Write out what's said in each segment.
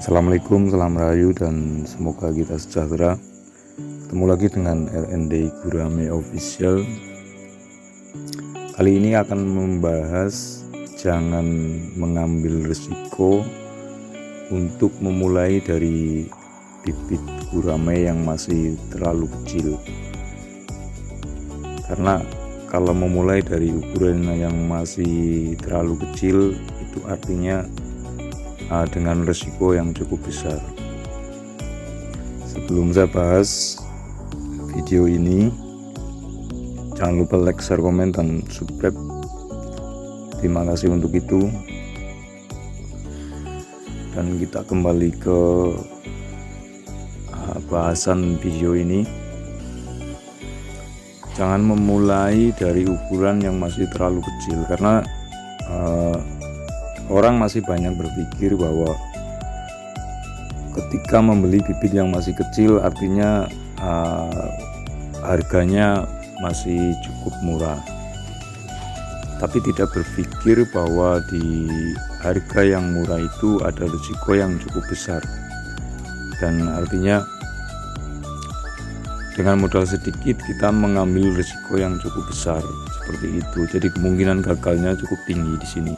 Assalamualaikum, salam rahayu dan semoga kita sejahtera. Ketemu lagi dengan RND Gurame Official. Kali ini akan membahas jangan mengambil risiko untuk memulai dari bibit gurame yang masih terlalu kecil. Karena kalau memulai dari ukuran yang masih terlalu kecil, itu artinya dengan resiko yang cukup besar. Sebelum saya bahas video ini, jangan lupa like, share, komen, dan subscribe. Terima kasih untuk itu. Dan kita kembali ke bahasan video ini. Jangan memulai dari ukuran yang masih terlalu kecil, karena orang masih banyak berpikir bahwa ketika membeli bibit yang masih kecil artinya harganya masih cukup murah, tapi tidak berpikir bahwa di harga yang murah itu ada risiko yang cukup besar. Dan artinya dengan modal sedikit kita mengambil risiko yang cukup besar seperti itu. Jadi kemungkinan gagalnya cukup tinggi di sini.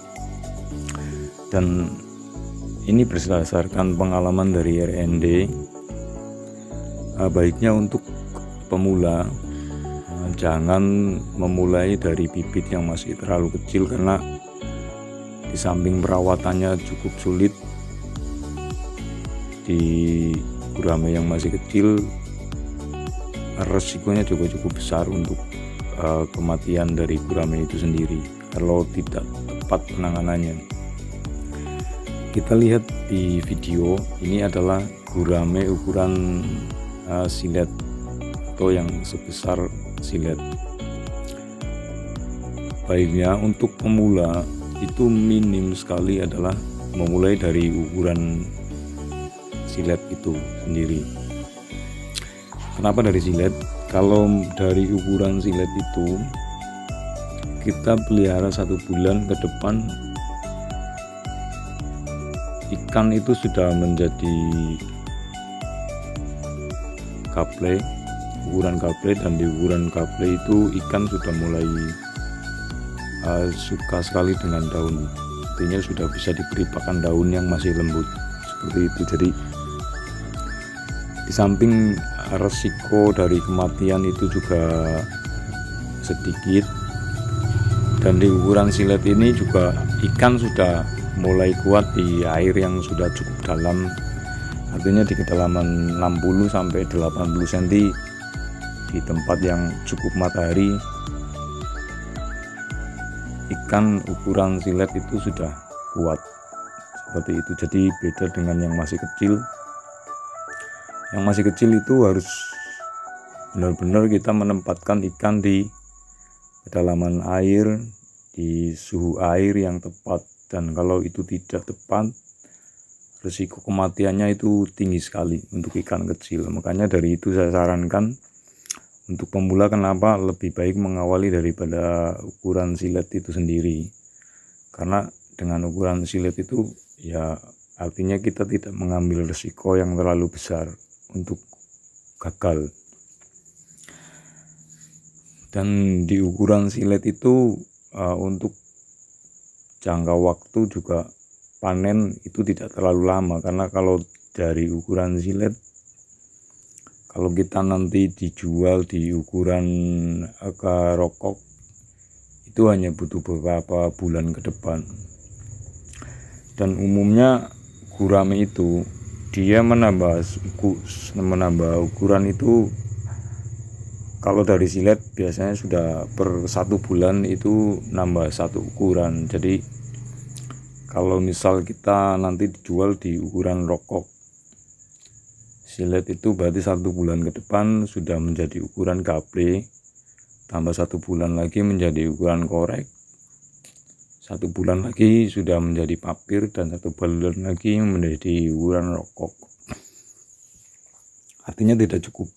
Dan ini berdasarkan pengalaman dari RND. Baiknya untuk pemula jangan memulai dari bibit yang masih terlalu kecil, karena di samping perawatannya cukup sulit di gurame yang masih kecil, resikonya juga cukup besar untuk kematian dari gurame itu sendiri kalau tidak tepat penanganannya. Kita lihat di video ini adalah gurame ukuran silet atau yang sebesar silet. Baiknya untuk pemula itu minim sekali adalah memulai dari ukuran silet itu sendiri. Kenapa dari silet? Kalau dari ukuran silet itu kita pelihara 1 bulan ke depan, ikan itu sudah menjadi gaple, ukuran gaple, dan di ukuran gaple itu ikan sudah mulai suka sekali dengan daun. Artinya sudah bisa diberi pakan daun yang masih lembut seperti itu. Jadi di samping resiko dari kematian itu juga sedikit, dan di ukuran silet ini juga ikan sudah mulai kuat di air yang sudah cukup dalam, artinya di kedalaman 60 sampai 80 cm di tempat yang cukup matahari. Ikan ukuran silet itu sudah kuat seperti itu. Jadi beda dengan yang masih kecil. Yang masih kecil itu harus benar-benar kita menempatkan ikan di kedalaman air, di suhu air yang tepat. Dan kalau itu tidak tepat, risiko kematiannya itu tinggi sekali untuk ikan kecil. Makanya dari itu saya sarankan untuk pemula, kenapa lebih baik mengawali daripada ukuran silet itu sendiri. Karena dengan ukuran silet itu ya artinya kita tidak mengambil risiko yang terlalu besar untuk gagal. Dan di ukuran silet itu untuk jangka waktu juga panen itu tidak terlalu lama, karena kalau dari ukuran silet, kalau kita nanti dijual di ukuran rokok itu hanya butuh beberapa bulan ke depan. Dan umumnya gurame itu dia menambah ukuran itu, kalau dari silet biasanya sudah per 1 bulan itu nambah 1 ukuran. Jadi kalau misal kita nanti dijual di ukuran rokok silet itu berarti 1 bulan ke depan sudah menjadi ukuran gaple, tambah 1 bulan lagi menjadi ukuran korek, 1 bulan lagi sudah menjadi papir, dan 1 bulan lagi menjadi ukuran rokok. Artinya tidak cukup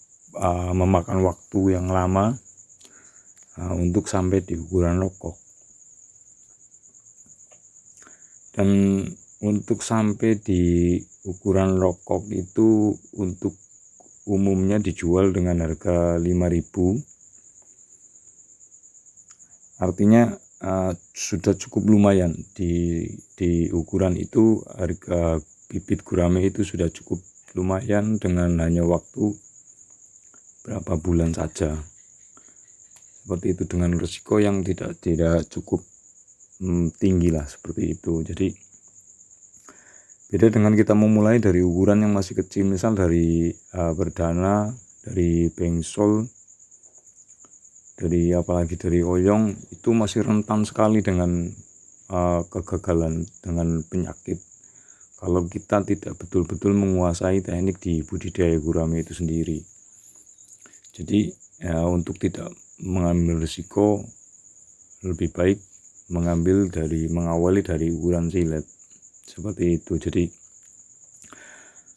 memakan waktu yang lama untuk sampai di ukuran rokok. Dan untuk sampai di ukuran rokok itu untuk umumnya dijual dengan harga 5.000, artinya sudah cukup lumayan di ukuran itu. Harga bibit gurame itu sudah cukup lumayan dengan hanya waktu berapa bulan saja, seperti itu, dengan risiko yang tidak cukup tinggi lah, seperti itu. Jadi beda dengan kita memulai dari ukuran yang masih kecil, misal dari perdana, dari bengsol, dari apalagi dari oyong, itu masih rentan sekali dengan kegagalan, dengan penyakit, kalau kita tidak betul-betul menguasai teknik di budidaya gurame itu sendiri. Jadi untuk tidak mengambil risiko, lebih baik mengawali dari ukuran silet, seperti itu. Jadi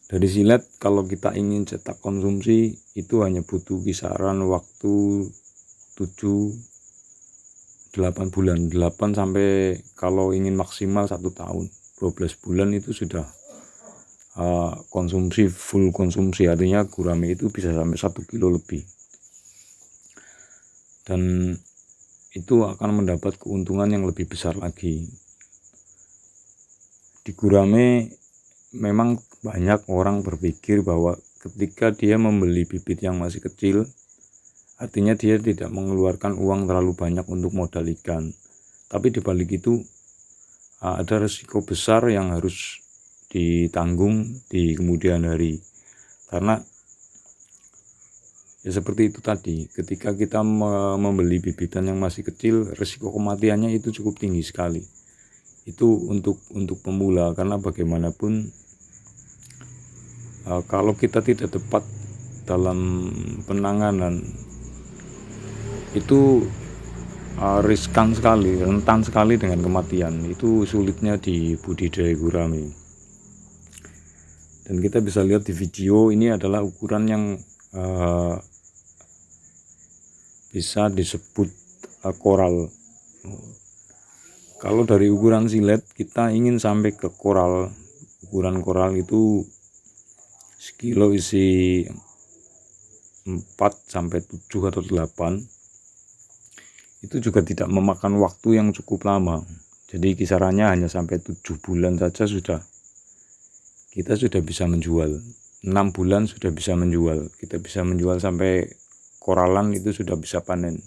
dari silet kalau kita ingin cetak konsumsi itu hanya butuh kisaran waktu 7-8 bulan, 8 sampai kalau ingin maksimal 1 tahun, 12 bulan itu sudah full konsumsi, artinya gurame itu bisa sampai 1 kilo lebih, dan itu akan mendapat keuntungan yang lebih besar lagi. Di gurame memang banyak orang berpikir bahwa ketika dia membeli bibit yang masih kecil, artinya dia tidak mengeluarkan uang terlalu banyak untuk modal ikan. Tapi dibalik itu ada risiko besar yang harus ditanggung di kemudian hari, karena ya seperti itu tadi, ketika kita membeli bibitan yang masih kecil, risiko kematiannya itu cukup tinggi sekali. Itu untuk pemula, karena bagaimanapun kalau kita tidak tepat dalam penanganan itu riskan sekali, rentan sekali dengan kematian. Itu sulitnya di budidaya gurame. Dan kita bisa lihat di video ini adalah ukuran yang bisa disebut koral. Kalau dari ukuran silet kita ingin sampai ke koral, ukuran koral itu sekilo isi 4-7 atau 8, itu juga tidak memakan waktu yang cukup lama. Jadi kisarannya hanya sampai 7 bulan saja kita sudah bisa menjual. 6 bulan sudah bisa menjual. Kita bisa menjual sampai koralan itu sudah bisa panen.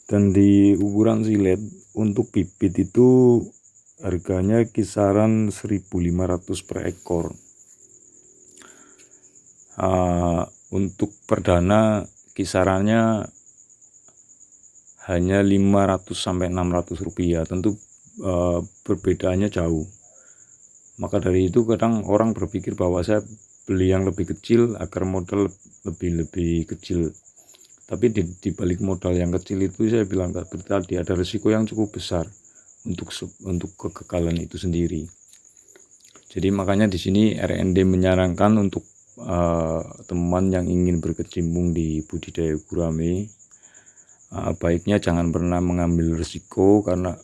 Dan di ukuran silet untuk bibit itu harganya kisaran 1.500 per ekor. Untuk perdana kisarannya hanya 500-600 rupiah. Tentu perbedaannya jauh. Maka dari itu kadang orang berpikir bahwa saya beli yang lebih kecil agar modal lebih kecil. Tapi di balik modal yang kecil itu, saya bilang tadi, ada risiko yang cukup besar untuk kegagalan itu sendiri. Jadi makanya di sini R&D menyarankan untuk teman yang ingin berkecimpung di budidaya gurame, baiknya jangan pernah mengambil risiko, karena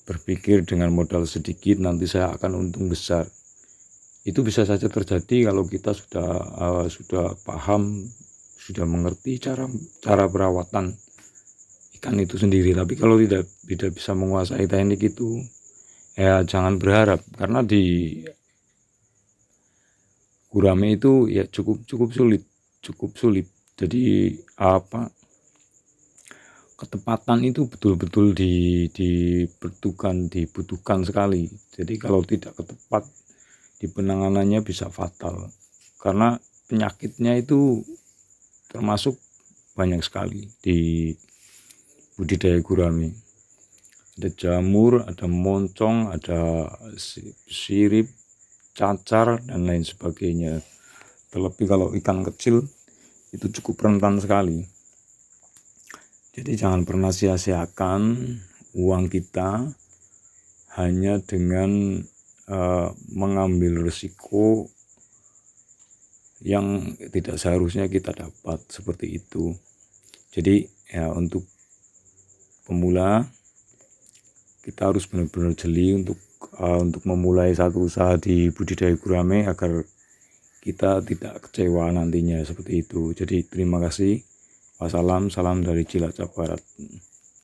berpikir dengan modal sedikit nanti saya akan untung besar. Itu bisa saja terjadi kalau kita sudah paham, sudah mengerti cara perawatan ikan itu sendiri. Tapi kalau tidak bisa menguasai teknik itu, ya jangan berharap, karena di gurame itu ya cukup sulit. Jadi ketepatan itu betul-betul dibutuhkan sekali. Jadi kalau tidak ketepat di penanganannya bisa fatal, karena penyakitnya itu termasuk banyak sekali di budidaya gurame. Ada jamur, ada moncong, ada sirip, cacar, dan lain sebagainya. Terlebih kalau ikan kecil itu cukup rentan sekali. Jadi jangan pernah sia-siakan uang kita hanya dengan mengambil risiko yang tidak seharusnya kita dapat, seperti itu. Jadi ya untuk pemula kita harus benar-benar jeli untuk memulai satu usaha di budidaya gurame agar kita tidak kecewa nantinya, seperti itu. Jadi terima kasih. Wassalam, salam dari Cilacap Barat.